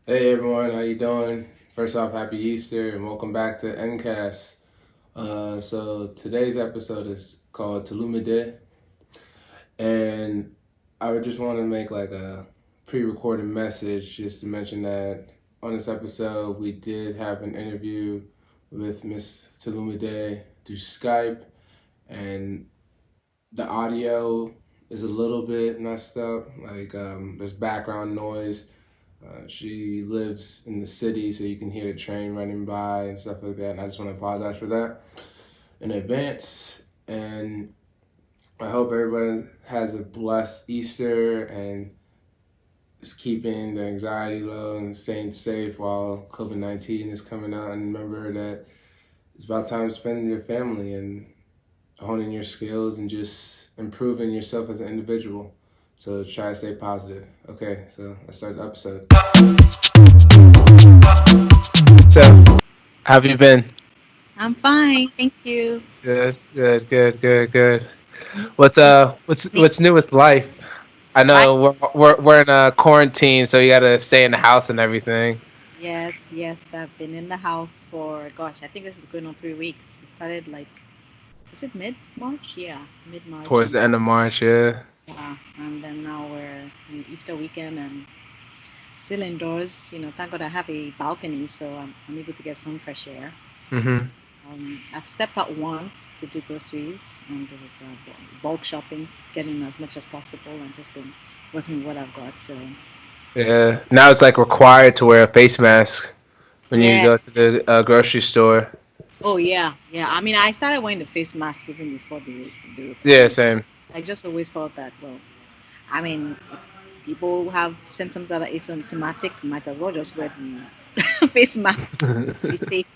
Hey everyone, how you doing? First off, happy Easter and welcome back to N.Cast. So today's episode is called TolumiDE, and I would just want to make like a pre-recorded message just to mention that on this episode we did have an interview with Miss TolumiDE through Skype, and the audio is a little bit messed up. There's background noise. She lives in the city, so you can hear the train running by and stuff like that. And I just want to apologize for that in advance. And I hope everybody has a blessed Easter and is keeping the anxiety low and staying safe while COVID-19 is coming out. And remember that it's about time spending your family and honing your skills and just improving yourself as an individual. So try to stay positive. Okay, so let's start the episode. So, how have you been? I'm fine, thank you. Good. What's new with life? I I know we're in a quarantine, so you gotta stay in the house and everything. yes, I've been in the house for I think this is going on 3 weeks. It started is it mid March? Yeah, mid March, Towards and the end of March, yeah. yeah, and then now we're in Easter weekend and still indoors. Thank God I have a balcony, so I'm able to get some fresh air. Mhm. I've stepped out once to do groceries, and there was bulk shopping, getting as much as possible, and just been working with what I've got. So Yeah. Now it's like required to wear a face mask when you yeah. go to the grocery store. Oh yeah. I mean, I started wearing the face mask even before the Yeah, requirement. same. I just always felt that, well, I mean, if people have symptoms that are asymptomatic, might as well just wear the face mask to be safe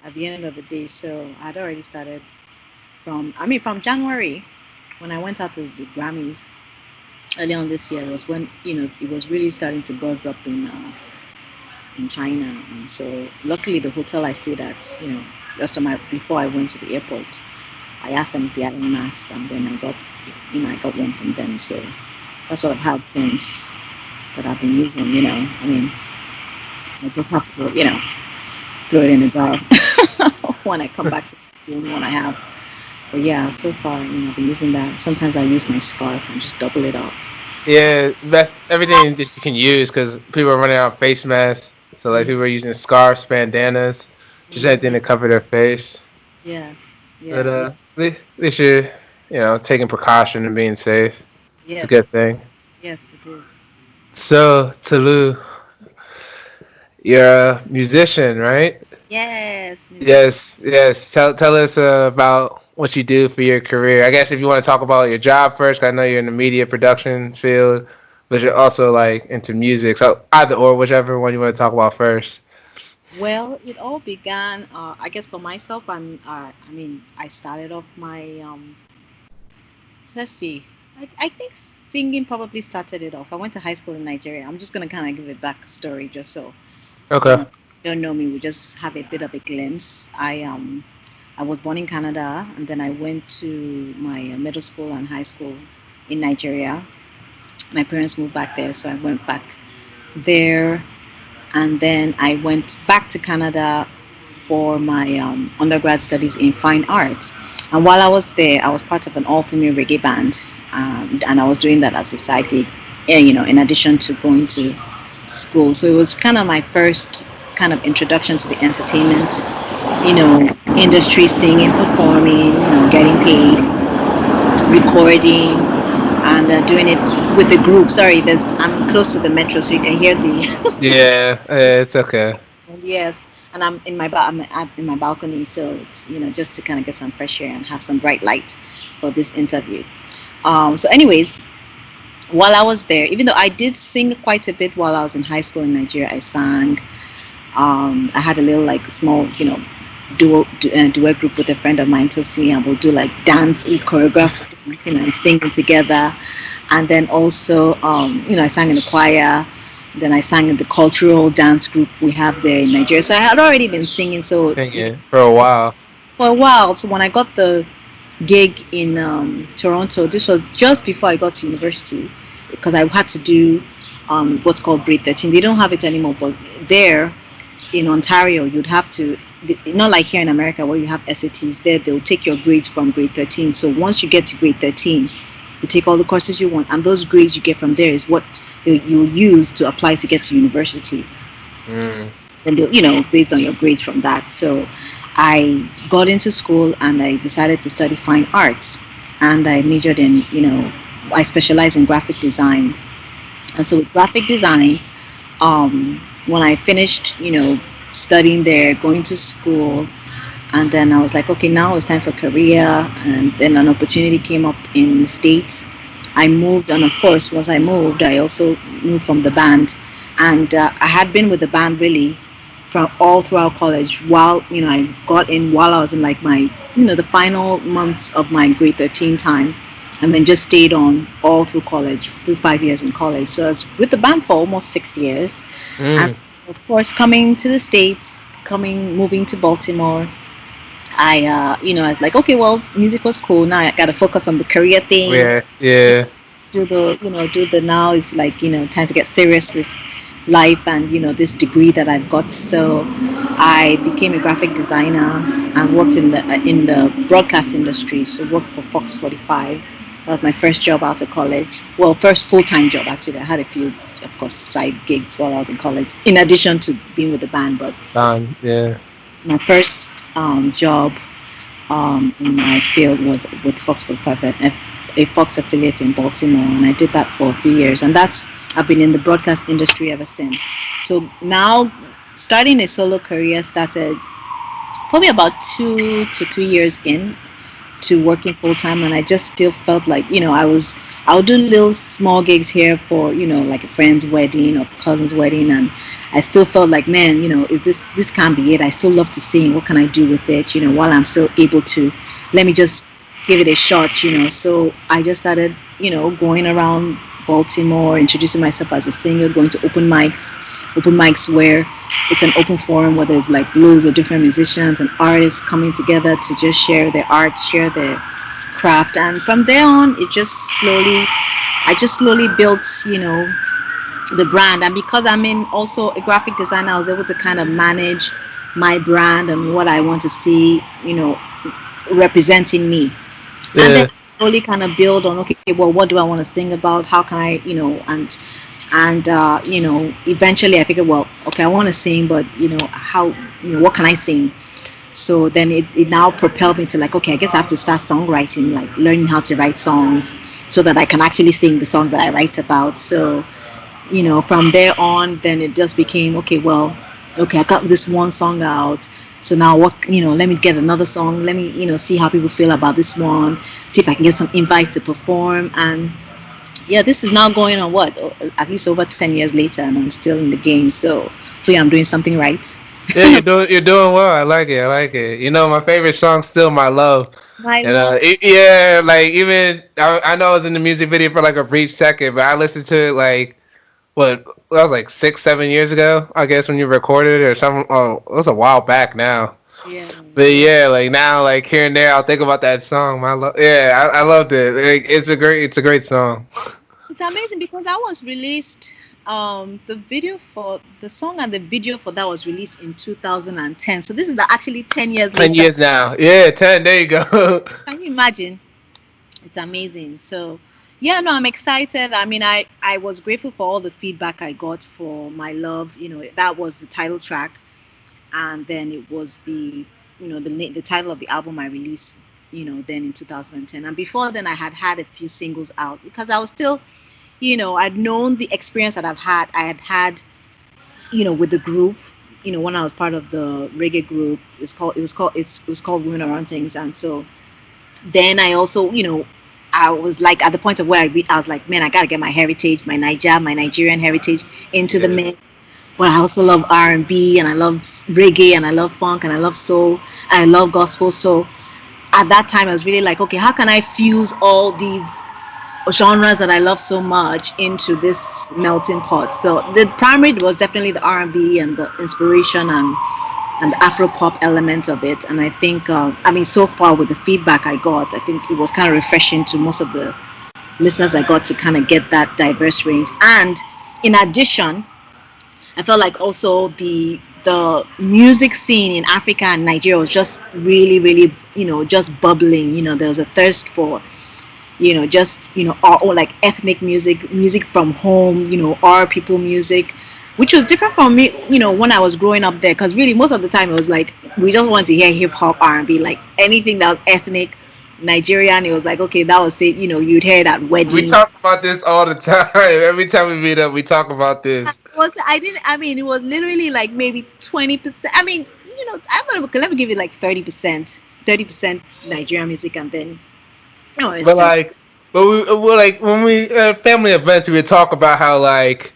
at the end of the day. So I'd already started from January when I went out to the Grammys early on this year was when it was really starting to buzz up in China. And so luckily the hotel I stayed at, just on before I went to the airport, I asked them if they had any masks, and then I got one from them. So that's what I've had since that I've been using. I mean, I just have to, throw it in the jar when I come back to the only one I have. But yeah, so far, I've been using that. Sometimes I use my scarf and just double it up. Yeah, that's everything that you can use because people are running out of face masks. So like Mm, people are using scarves, bandanas, just anything mhm. to cover their face. Yeah, But yeah, at least you're taking precaution and being safe. It's a yes, good thing. yes, it is. So Tolu, you're a musician, right? Yes, musician. Yes. Tell us about what you do for your career. I guess if you want to talk about your job first, 'cause I know you're in the media production field, but you're also like into music. So either or, whichever one you want to talk about first. Well, it all began, I guess, for myself. I mean, I started off my, let's see, I think singing probably started it off. I went to high school in Nigeria. I'm just going to kind of give a backstory just so, Okay. don't know me, we just have a bit of a glimpse. I was born in Canada, and then I went to my middle school and high school in Nigeria. My parents moved back there, so I went back there, and then I went back to Canada for my undergrad studies in fine arts. And while I was there, I was part of an all-female reggae band, and I was doing that as a side gig, in addition to going to school. So it was kind of my first kind of introduction to the entertainment, industry, singing, performing, getting paid, recording, and doing it with the group. Sorry, I'm close to the metro, so you can hear the Yeah, it's okay. yes, and I'm in my balcony, so it's just to kind of get some fresh air and have some bright light for this interview. So, anyways, while I was there, even though I did sing quite a bit while I was in high school in Nigeria, I sang. I had a little like small, duet group with a friend of mine to sing, and we'll do like dance, we choreographed dancing and singing together. And then also, I sang in the choir. Then I sang in the cultural dance group we have there in Nigeria. So I had already been singing Singing for a while. for a while. So when I got the gig in Toronto, this was just before I got to university because I had to do what's called grade 13. They don't have it anymore, but there in Ontario, you'd have to, not like here in America where you have SATs. There, they'll take your grades from grade 13. So once you get to grade 13, you take all the courses you want, and those grades you get from there is what you'll use to apply to get to university. And based on your grades from that. So I got into school and I decided to study fine arts, and I majored in, I specialize in graphic design. And so with graphic design, when I finished, studying there, going to school, and then I was like, okay, now it's time for career. And then an opportunity came up in the States. I moved, and of course, once I moved, I also moved from the band. And I had been with the band really from all throughout college. While I got in while I was in like my the final months of my grade 13 time, and then just stayed on all through college, through 5 years in college. So I was with the band for almost 6 years. And of course, coming to the States, moving to Baltimore, I was like, okay, well, music was cool. Now I got to focus on the career thing. Yeah. Do the now it's like, time to get serious with life and, this degree that I've got. So I became a graphic designer and worked in the broadcast industry. So worked for Fox 45. That was my first job out of college. Well, first full-time job, actually. I had a few, of course, side gigs while I was in college, in addition to being with the band. But my first job in my field was with Fox 45, a Fox affiliate in Baltimore, and I did that for a few years. And I've been in the broadcast industry ever since. So now, starting a solo career started probably about 2 to 3 years in to working full time, and I just still felt like I'll do little small gigs here for like a friend's wedding or cousin's wedding, and I still felt like, man, this can't be it. I still love to sing. What can I do with it? While I'm still able to, let me just give it a shot. So I just started going around Baltimore, introducing myself as a singer, going to open mics where it's an open forum where there's like loads of different musicians and artists coming together to just share their art, share their craft. And from there on, I just slowly built, the brand. And because I'm also a graphic designer, I was able to kind of manage my brand and what I want to see, representing me. Yeah. And then slowly kind of build on, okay, well, what do I want to sing about? How can I, and eventually I figured, well, okay, I want to sing, but what can I sing? So then it now propelled me to like, okay, I guess I have to start songwriting, like learning how to write songs so that I can actually sing the song that I write about. So from there on, then it just became, okay, I got this one song out. So now what, let me get another song. Let me, see how people feel about this one. See if I can get some invites to perform. And yeah, this is now going on at least over 10 years later, and I'm still in the game. So hopefully I'm doing something right. Yeah, you're doing well. I like it. My favorite song's still My Love. Like even I know I was in the music video for like a brief second, but I listened to it like that was like 6-7 years ago, I guess, when you recorded it or something. Oh, it was a while back now. Yeah. But yeah, like now, like here and there, I'll think about that song. My love. Yeah, I loved it. Like, it's a great song. It's amazing because that was released. The video for the song and the video for that was released in 2010. So this is actually 10 years. 10 years now. Yeah, 10. There you go. Can you imagine? It's amazing. So. Yeah, no, I'm excited. I mean, I was grateful for all the feedback I got for My Love. That was the title track, and then it was the title of the album I released, then in 2010. And before then, I had a few singles out because I was still, I'd known the experience that I had had, with the group, when I was part of the reggae group. It was called Women Around Things, and so then I also, I was like at the point of where I was like, man, I gotta get my heritage, my Nigerian heritage into the mix. But I also love R&B, and I love reggae, and I love funk, and I love soul, and I love gospel. So at that time, I was really like, okay, how can I fuse all these genres that I love so much into this melting pot? So the primary was definitely the R&B and the inspiration and the Afro-pop element of it. And I think, so far with the feedback I got, I think it was kind of refreshing to most of the listeners I got to kind of get that diverse range. And in addition, I felt like also the music scene in Africa and Nigeria was just really, really, just bubbling. There was a thirst for, just, all like ethnic music from home, our people music, which was different from me, when I was growing up there. Because really, most of the time it was like we just wanted to hear hip hop, R&B, like anything that was ethnic Nigerian. It was like, okay, that was it. You'd hear it at weddings. We talk about this all the time. Every time we meet up, we talk about this. It was literally like maybe 20%. I mean, let me give it like 30%. 30% Nigerian music, and then but like when we family events, we would talk about how like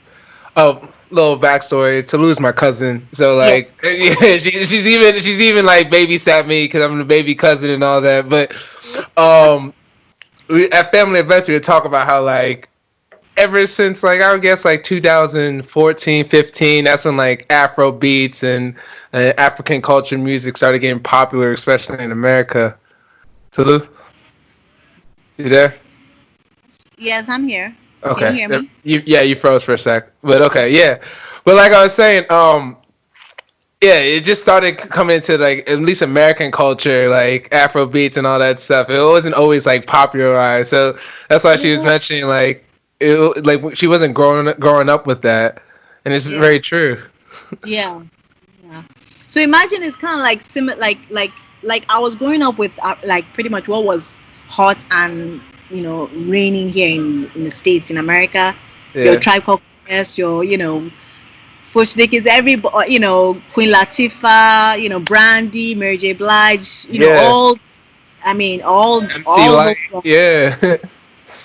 little backstory. Tolu's my cousin, so like yeah, she's even like babysat me because I'm the baby cousin and all that. But at family events, we would talk about how like ever since like I would guess like 2014, 15, that's when like Afro beats and African culture music started getting popular, especially in America. Tolu, you there? Yes, I'm here. Okay. Can you hear me? You froze for a sec, but okay, yeah. But like I was saying, yeah, it just started coming into like at least American culture, like Afro beats and all that stuff. It wasn't always like popularized, so that's why she was mentioning like like she wasn't growing up with that, and it's very true. Yeah. So imagine it's kind of like like I was growing up with like pretty much what was hot and raining here in the States, in America. Your Tribe Called Quest, your Fush Dickens, everybody, Queen Latifah, Brandy, Mary J. Blige, all. I mean, all. MC Light, yeah.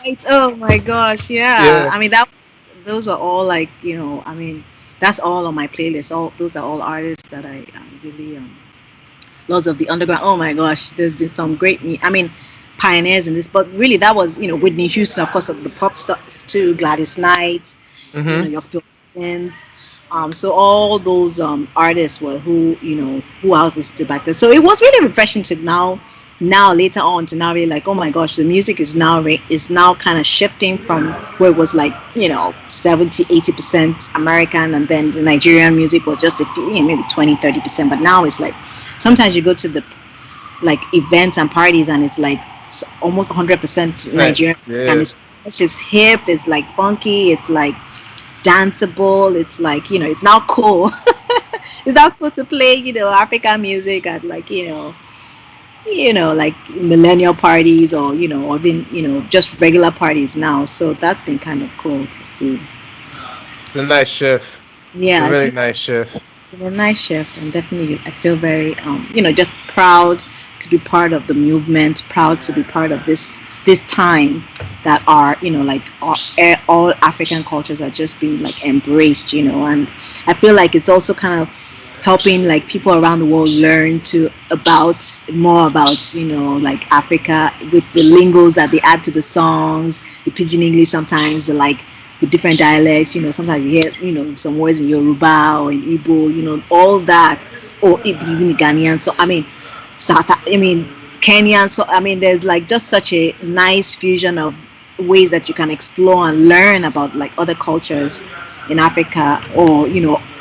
Right. Oh my gosh, yeah. I mean those are all like I mean that's all on my playlist. Those are all artists that I really lots of the underground. Oh my gosh, there's been some great. I mean, pioneers in this, but really that was Whitney Houston, of course, the pop stuff too, Gladys Knight, your Philippines. So all those artists were who I was listening to back then. So it was really refreshing to now later on to now really like, oh my gosh, the music is now kind of shifting from where it was like 70-80% American, and then the Nigerian music was just a few, maybe 20-30%. But now it's like sometimes you go to the like events and parties and it's like almost 100% Nigerian, and it's just hip, it's like funky, it's like danceable, it's like it's now cool. It's now cool to play African music at like like millennial parties or or even just regular parties now. So that's been kind of cool to see. It's a nice shift. Yeah, it's a really nice shift. It's a nice shift, and definitely I feel very just proud to be part of the movement, proud to be part of this time that are like all African cultures are just being like embraced, and I feel like it's also kind of helping like people around the world learn more about like Africa with the lingos that they add to the songs, the pidgin English sometimes, like with different dialects. Sometimes you hear some words in Yoruba or in Igbo, all that, or even the Ghanaian. So Kenyan. So there's like just such a nice fusion of ways that you can explore and learn about like other cultures in Africa, or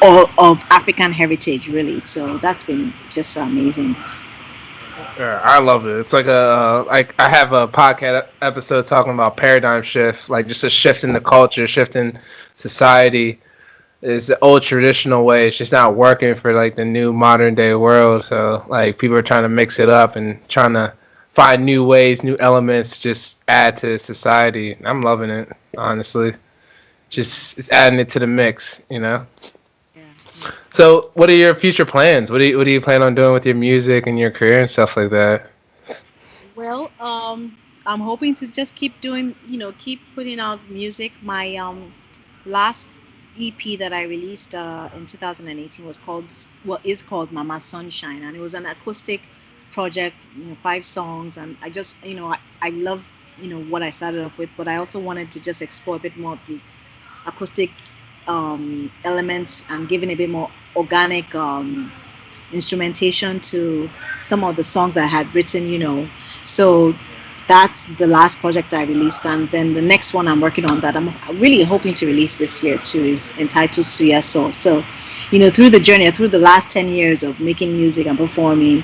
or of African heritage, really. So that's been just so amazing. Yeah, I love it. It's like like I have a podcast episode talking about paradigm shift, like just a shift in the culture, shift in society. It's the old traditional way. It's just not working for like the new modern day world. So like people are trying to mix it up and trying to find new ways, new elements, just add to society. I'm loving it, honestly. Just it's adding it to the mix, Yeah. So, what are your future plans? What do you plan on doing with your music and your career and stuff like that? Well, I'm hoping to just keep doing, keep putting out music. My last EP that I released in 2018 is called Mama Sunshine, and it was an acoustic project, 5 songs, and I just, I love, what I started off with, but I also wanted to just explore a bit more of the acoustic elements and giving a bit more organic instrumentation to some of the songs that I had written, So that's the last project I released, and then the next one I'm working on that I'm really hoping to release this year too is entitled Suya Soul. So, through the journey, through the last 10 years of making music and performing,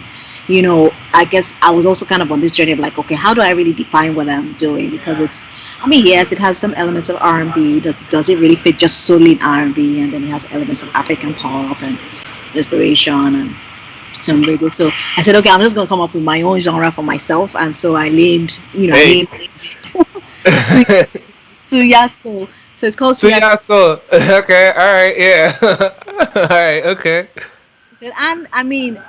I guess I was also kind of on this journey of like, okay, how do I really define what I'm doing? Because yes, it has some elements of R&B. Does it really fit just solely in R&B? And then it has elements of African pop and inspiration and some reggae. So I said, okay, I'm just gonna come up with my own genre for myself, and so I named, Suya Soul. So it's called Suya Soul. Okay, all right, yeah, all right, okay. And I mean,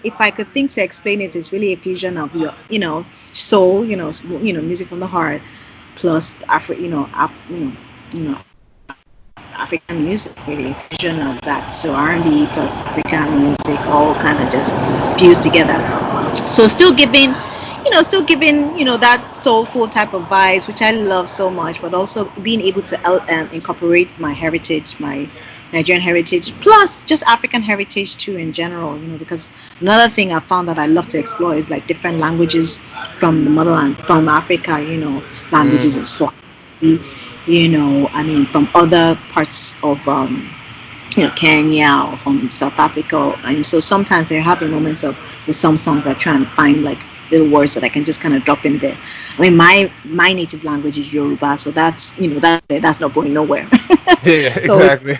if I could think to explain it, it's really a fusion of your, soul, music from the heart, plus African music, really a fusion of that. So R&B plus African music, all kind of just fused together. So still giving that soulful type of vibes, which I love so much, but also being able to incorporate my heritage, my Nigerian heritage, plus just African heritage too in general, because another thing I found that I love to explore is like different languages from the motherland, from Africa, languages of Swahili, from other parts of Kenya or from South Africa. And so sometimes there have been moments with some songs I try and find like little words that I can just kind of drop in there. I mean, my native language is Yoruba, so that's that's not going nowhere. Yeah, exactly.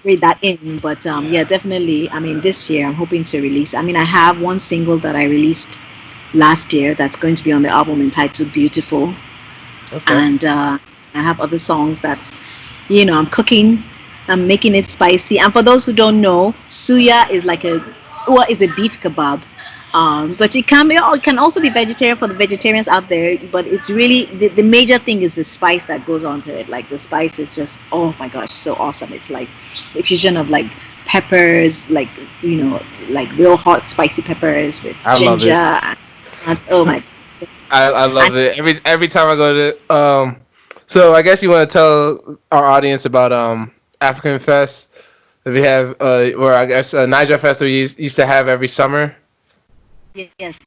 Read that in, but yeah, definitely. I mean, this year I'm hoping to release. I mean, I have one single that I released last year that's going to be on the album entitled Beautiful. Okay. And I have other songs that, I'm cooking. I'm making it spicy. And for those who don't know, suya is is a beef kebab. But it can also be vegetarian for the vegetarians out there. But it's really the major thing is the spice that goes onto it. Like the spice is just, oh my gosh, so awesome. It's like a fusion of like peppers, like real hot spicy peppers with ginger. And, oh my. I love it. Every time I go to so I guess you want to tell our audience about African Fest that we have where I guess Niger Fest we used to have every summer. Yes.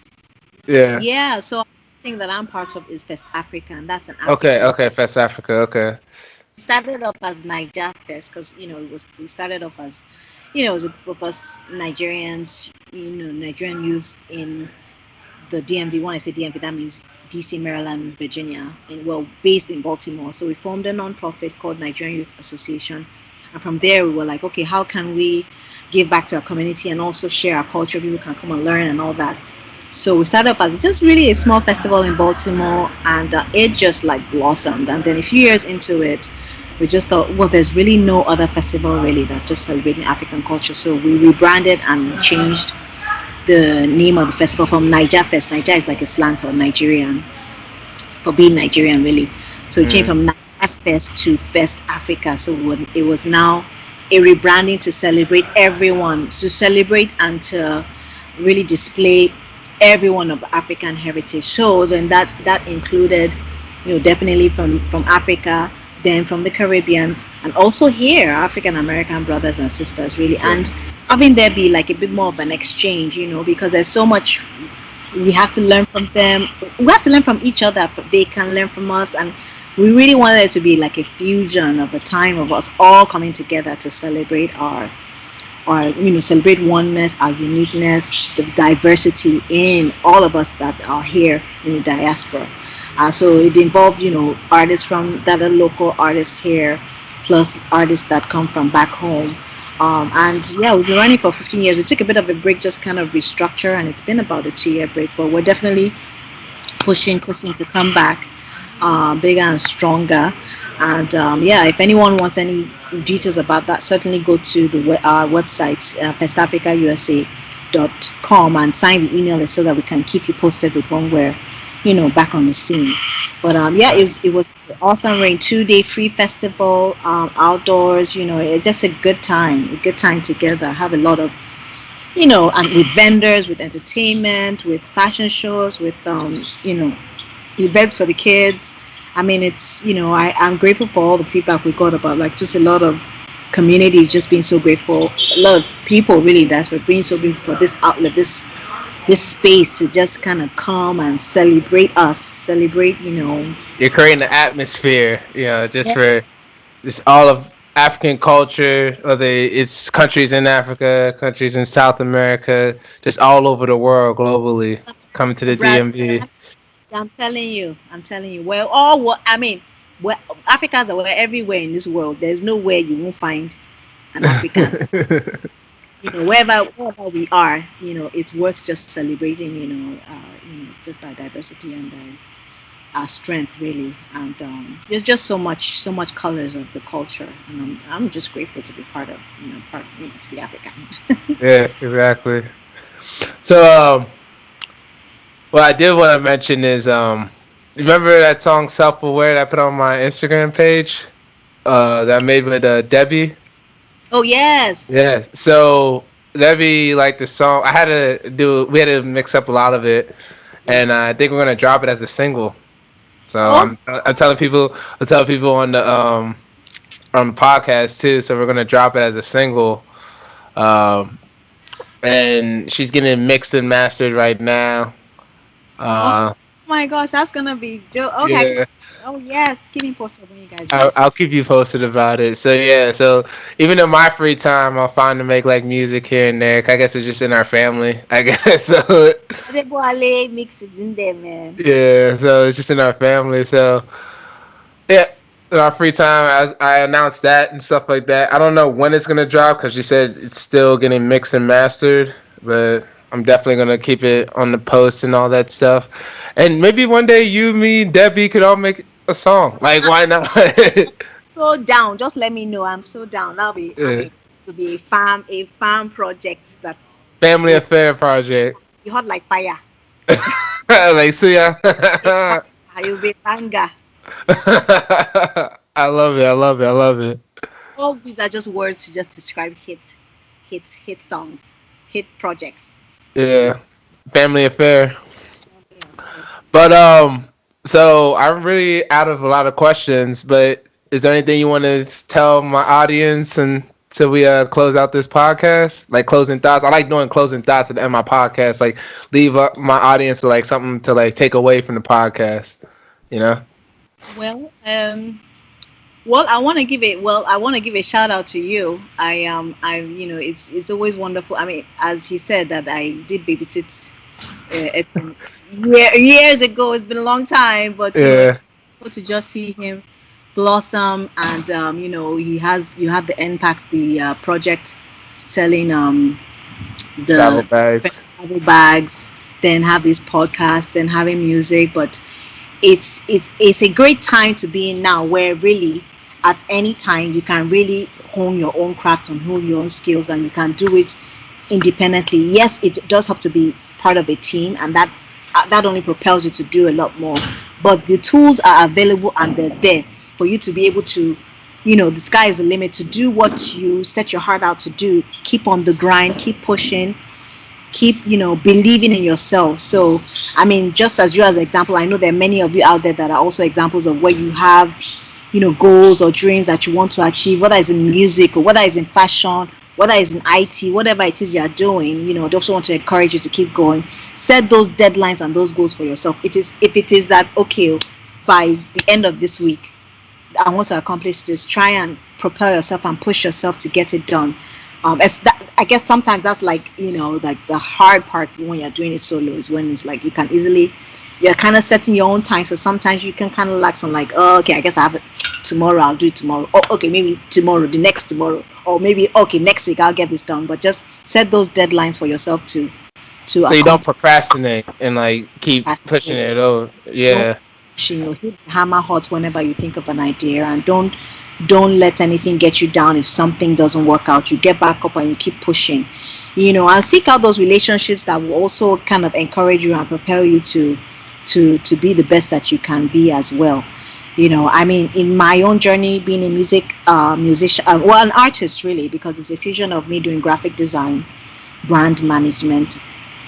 Yeah. Yeah. So the thing that I'm part of is Fest Africa, and that's an African Okay. Fest Africa. Okay. It started off as Niger Fest because we started off as it was a group of us Nigerians, Nigerian youths in the DMV. When I say DMV, that means DC, Maryland, Virginia, and based in Baltimore. So we formed a non-profit called Nigerian Youth Association, and from there we were like, okay, how can we give back to our community and also share our culture? People can come and learn and all that. So we started up as just really a small festival in Baltimore, and it just like blossomed. And then a few years into it, we just thought, well, there's really no other festival really that's just celebrating African culture. So we rebranded and changed the name of the festival from Niger Fest. Niger is like a slang for Nigerian, for being Nigerian really. So it changed from Niger Fest to Fest Africa. So it was now a rebranding to celebrate everyone, to celebrate and to really display everyone of African heritage. So then that included, definitely from Africa, then from the Caribbean, and also here, African American brothers and sisters, really. And having there be like a bit more of an exchange, because there's so much we have to learn from them. We have to learn from each other, but they can learn from us. And we really wanted it to be like a fusion of a time of us all coming together to celebrate our celebrate oneness, our uniqueness, the diversity in all of us that are here in the diaspora. So it involved, artists that are local artists here, plus artists that come from back home. And yeah, we've been running for 15 years. We took a bit of a break, just kind of restructure, and it's been about a 2-year break, but we're definitely pushing to come back bigger and stronger. And yeah, if anyone wants any details about that, certainly go to our website, festafricausa.com, and sign the email list so that we can keep you posted with when we're back on the scene. But yeah, it was an awesome 2-day free festival, outdoors, it's just a good time together. Have a lot of and with vendors, with entertainment, with fashion shows, with events for the kids. I mean, it's I'm grateful for all the feedback we got about like just a lot of communities just being so grateful, a lot of people really that's for being so grateful for this outlet, this this space to just kind of come and celebrate us, celebrate, You're creating an atmosphere, just yeah, for just all of African culture, whether it's countries in Africa, countries in South America, just all over the world globally, coming to the Brazil. DMV. I'm telling you, we're all what I mean. We're, Africans are everywhere in this world. There's nowhere you won't find an African. Wherever we are, it's worth just celebrating. Just our diversity and our strength, really. And there's just so much colors of the culture, and I'm just grateful to be to be African. Yeah, exactly. So, what I did want to mention is, remember that song "Self Aware" that I put on my Instagram page, that I made with Debbie. Oh yes. Yeah. So Debbie liked the song. We had to mix up a lot of it, and I think we're gonna drop it as a single. So I'm telling people on the podcast too. So we're gonna drop it as a single. And she's getting mixed and mastered right now. Oh my gosh, that's gonna be dope. Okay. Yeah. Oh yes, keep me posted when you guys. I'll keep you posted about it. So yeah, so even in my free time, I'll find to make like music here and there. I guess it's just in our family. I guess so. Mix it in there, man. Yeah, so it's just in our family. So yeah, in our free time, I announced that and stuff like that. I don't know when it's gonna drop because she said it's still getting mixed and mastered, but I'm definitely gonna keep it on the post and all that stuff. And maybe one day you, me, Debbie could all make a song. Like, why not? So down. Just let me know. I'm so down. That'll be to be a farm project that's family affair project. You hot like fire. Like Suya. You'll be banger. I love it. All these are just words to just describe hit songs, hit projects. Yeah, family affair. But so I'm really out of a lot of questions. But is there anything you want to tell my audience until we close out this podcast? Like closing thoughts. I like doing closing thoughts at the end of my podcast. Like leave my audience with like something to like take away from the podcast. Well, I want to give a shout out to you. It's always wonderful. I mean, as he said that I did babysit years ago. It's been a long time, but to just see him blossom, and you have the N.Packs the project selling the travel bags, then have his podcast and having music, but it's a great time to be in now, where really at any time you can really hone your own craft and hone your own skills, and you can do it independently. Yes, it does have to be part of a team, and that only propels you to do a lot more, but the tools are available and they're there for you to be able to, the sky is the limit to do what you set your heart out to do. Keep on the grind, keep pushing, keep believing in yourself. So I mean, just as you as an example, I know there are many of you out there that are also examples of where you have goals or dreams that you want to achieve, whether it's in music or whether it's in fashion, whether it's in IT, whatever it is you're doing. They also want to encourage you to keep going. Set those deadlines and those goals for yourself. If it is that, okay, by the end of this week I want to accomplish this, try and propel yourself and push yourself to get it done. I guess sometimes that's like like the hard part when you're doing it solo, is when it's like you're kind of setting your own time, so sometimes you can kind of lax on like, oh, okay, I guess I have it tomorrow, I'll do it tomorrow, oh, okay, maybe tomorrow, the next tomorrow, or maybe okay, next week I'll get this done. But just set those deadlines for yourself to so you don't procrastinate and like keep pushing it over. Yeah, hit the hammer hot whenever you think of an idea, and don't let anything get you down. If something doesn't work out, you get back up and you keep pushing, and seek out those relationships that will also kind of encourage you and propel you to be the best that you can be as well. I mean, in my own journey being a musician, an artist really, because it's a fusion of me doing graphic design, brand management,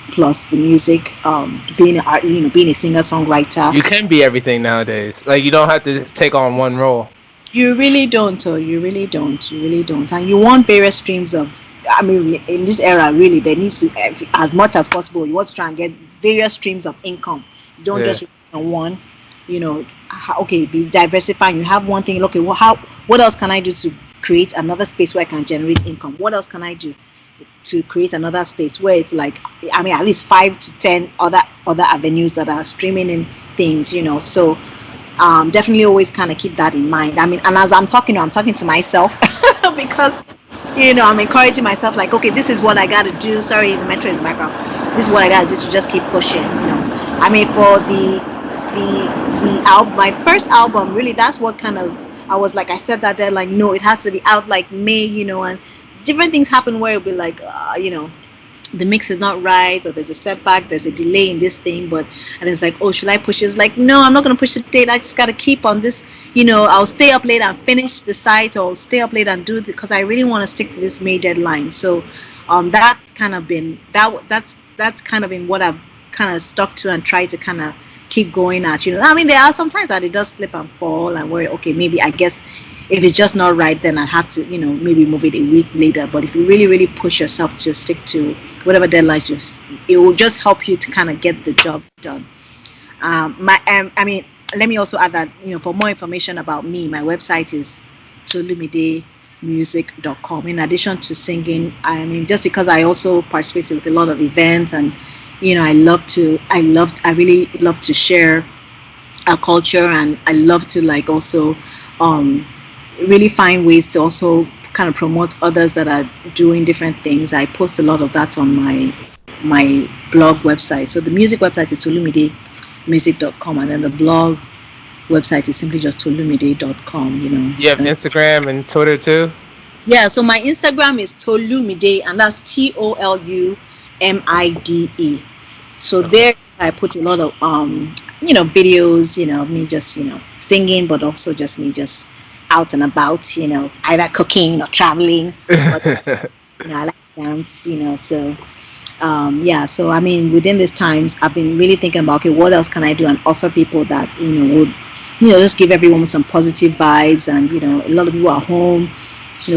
plus the music, being a singer songwriter. You can be everything nowadays. Like, you don't have to take on one role. You really don't, and you want various streams of I mean, in this era, really, there needs to, as much as possible, you want to try and get various streams of income. You don't just rely on one. Okay, be diversifying. You have one thing. Okay, what else can I do to create another space where I can generate income? What else can I do to create another space where it's like, I mean, at least 5 to 10 other avenues that are streaming in things. So definitely always kind of keep that in mind. I mean, and as I'm talking to myself because I'm encouraging myself, like, okay, this is what I got to do. Sorry, the metro is background. This is what I got to do to just keep pushing. I mean, for the album, my first album, really, that's what kind of, I was like, I said that there, like, no, it has to be out like May, and different things happen where it'll be like, the mix is not right, or there's a setback, there's a delay in this thing, and it's like, oh, should I push it? It's like, no, I'm not going to push the date. I just got to keep on this, I'll stay up late and finish the site, or stay up late and do it, because I really want to stick to this May deadline. So that kind of been, that's kind of been what I've kind of stuck to and tried to kind of keep going at. I mean, there are sometimes that it does slip and fall, and where, okay, maybe I guess if it's just not right, then I have to, maybe move it a week later. But if you really, really push yourself to stick to whatever deadline, it will just help you to kind of get the job done. I mean, let me also add that, for more information about me, my website is TolumiDeMusic.com. In addition to singing, I mean, just because I also participate with a lot of events, and I really love to share our culture, and I love to, like, also really find ways to also kind of promote others that are doing different things. I post a lot of that on my blog website. So the music website is TolumiDeMusic.com, and then the blog website is simply just TolumiDe.com. You have Instagram and Twitter too? Yeah, so my Instagram is TolumiDe, and that's TolumiDe. So there I put a lot of videos, me just singing, but also just me just out and about, either cooking or traveling. But, I like dance, so so I mean, within these times, I've been really thinking about, okay, what else can I do and offer people that would just give everyone some positive vibes. And a lot of people are home,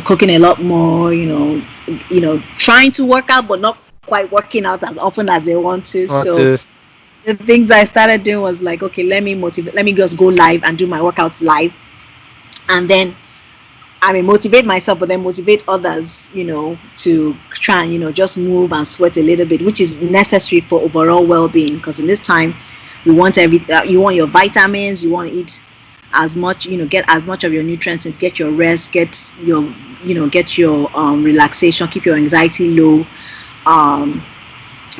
cooking a lot more, trying to work out but not quite working out as often as they want to. The things I started doing was like, okay, let me just go live and do my workouts live, and then motivate myself, but then motivate others, to try and just move and sweat a little bit, which is necessary for overall well-being. Because in this time, you want your vitamins, you want to eat as much, get as much of your nutrients, and get your rest, get your relaxation, keep your anxiety low,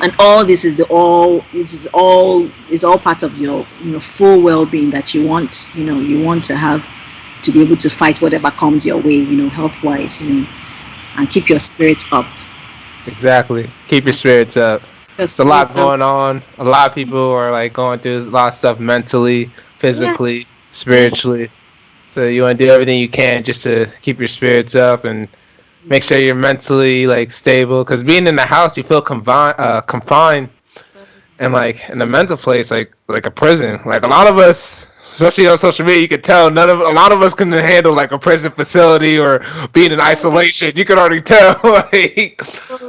and all this is all part of your full well-being that you want to have, to be able to fight whatever comes your way, health-wise, and keep your spirits up. Exactly. Keep your spirits up. There's a lot going on. A lot of people are like going through a lot of stuff mentally, physically, spiritually. So you want to do everything you can just to keep your spirits up and make sure you're mentally like stable. Because being in the house, you feel confined, and like in a mental place, like a prison. Like a lot of us, especially on social media, you can tell a lot of us can handle like a prison facility or being in isolation. You can already tell. Like,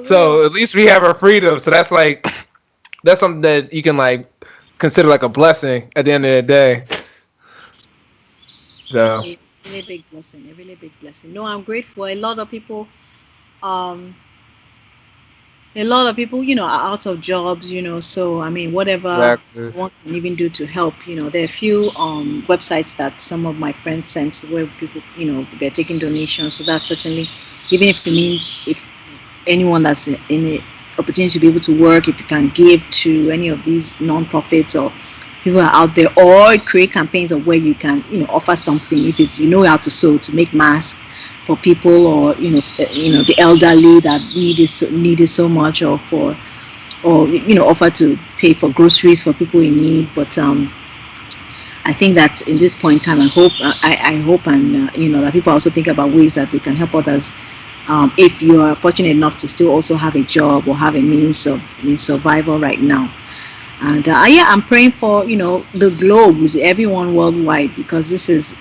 so at least we have our freedom. So that's something that you can like consider like a blessing at the end of the day. So a really big blessing. No, I'm grateful. A lot of people are out of jobs, so I mean, whatever one can even do to help, there are a few websites that some of my friends sent where people, they're taking donations. So that's certainly, even if it means if anyone that's in a opportunity to be able to work, if you can give to any of these non-profits, or people are out there, or create campaigns of where you can offer something, if it's how to sew, to make masks for people, or the elderly that need it so much, or offer to pay for groceries for people in need. But I think that in this point in time, I hope and that people also think about ways that they can help others. If you are fortunate enough to still also have a job or have a means of survival right now. And I'm praying for the globe, with everyone worldwide, because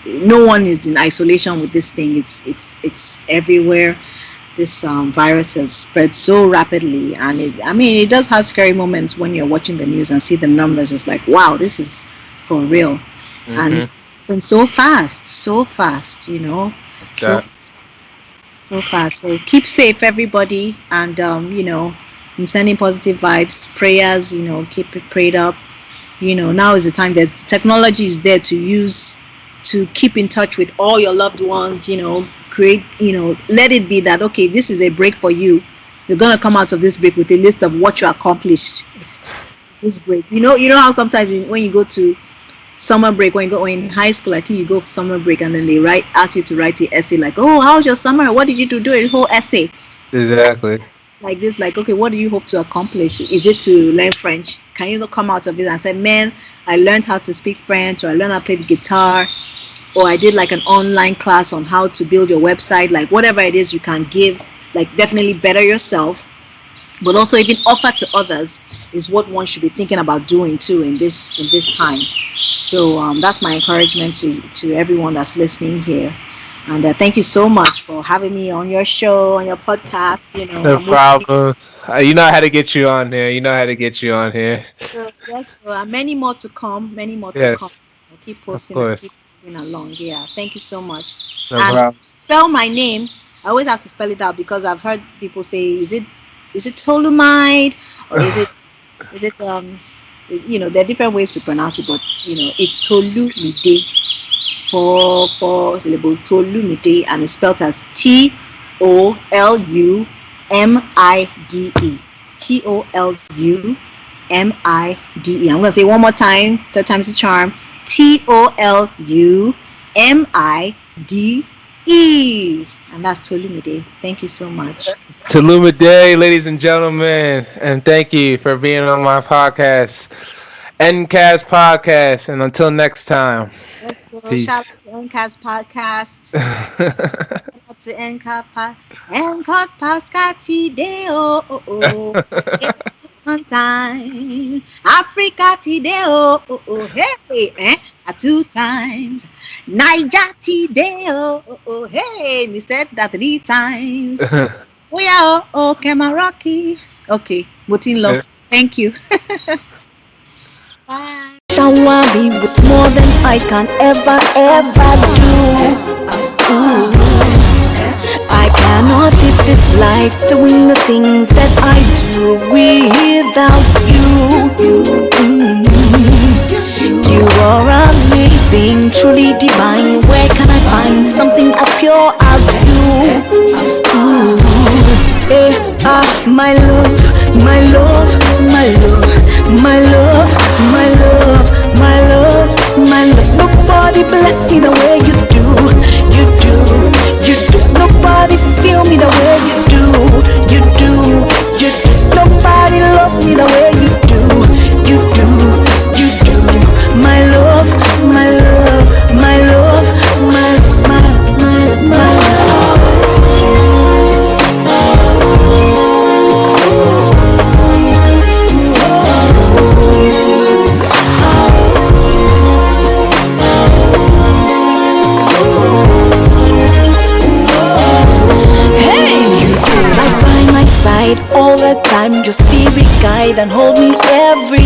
no one is in isolation with this thing. It's everywhere. this virus has spread so rapidly, and it does have scary moments when you're watching the news and see the numbers. It's like, wow, this is for real. Mm-hmm. And it's been so fast, so fast. So keep safe, everybody, and I'm sending positive vibes, prayers. Keep it prayed up. Now is the time. There's technology is there to use to keep in touch with all your loved ones. Create. Let it be that, okay, this is a break for you. You're gonna come out of this break with a list of what you accomplished this break. You know how sometimes when you go to summer break, when you go in high school, I think you go summer break and then they ask you to write the essay like, oh, how was your summer? What did you do a whole essay? Exactly. Like this, like, okay, what do you hope to accomplish? Is it to learn French? Can you come out of it and say, man, I learned how to speak French, or I learned how to play the guitar, or I did like an online class on how to build your website, like whatever it is you can give, like definitely better yourself, but also even offer to others is what one should be thinking about doing too in this time. So that's my encouragement to everyone that's listening here. And thank you so much for having me on your show, on your podcast. No problem. You know how to get you on here. So, yes, many more to come. I'll keep posting and keep moving along. Yeah, thank you so much. No problem. Spell my name. I always have to spell it out because I've heard people say, is it TolumiDE, or is it there are different ways to pronounce it, but it's TolumiDE. Four syllables, TolumiDE, and it's spelled as TOLUMIDE. TOLUMIDE. I'm gonna say one more time, third time's the charm. TOLUMIDE, and that's TolumiDE. Thank you so much. TolumiDE, ladies and gentlemen, and thank you for being on my podcast, N.Cast Podcast, and until next time. Yes, so shout out to N.Cast Podcast. To N.Cast Podcast today, time Africa today, hey, at 2 times. Niger today, hey, me said that 3 times. We are Kemaraki. Okay, Mutin love. Thank you. Bye. Shower me with more than I can ever do. I cannot live this life doing the things that I do without you. You are amazing, truly divine. Where can I find something as pure as you? My love, my love, my love, my love, my love, my love, my love. Nobody bless me the way you do. Nobody feel me the way you do. Nobody love me the way you do. My love, my love, my love, my love. All the time, just be my guide and hold me every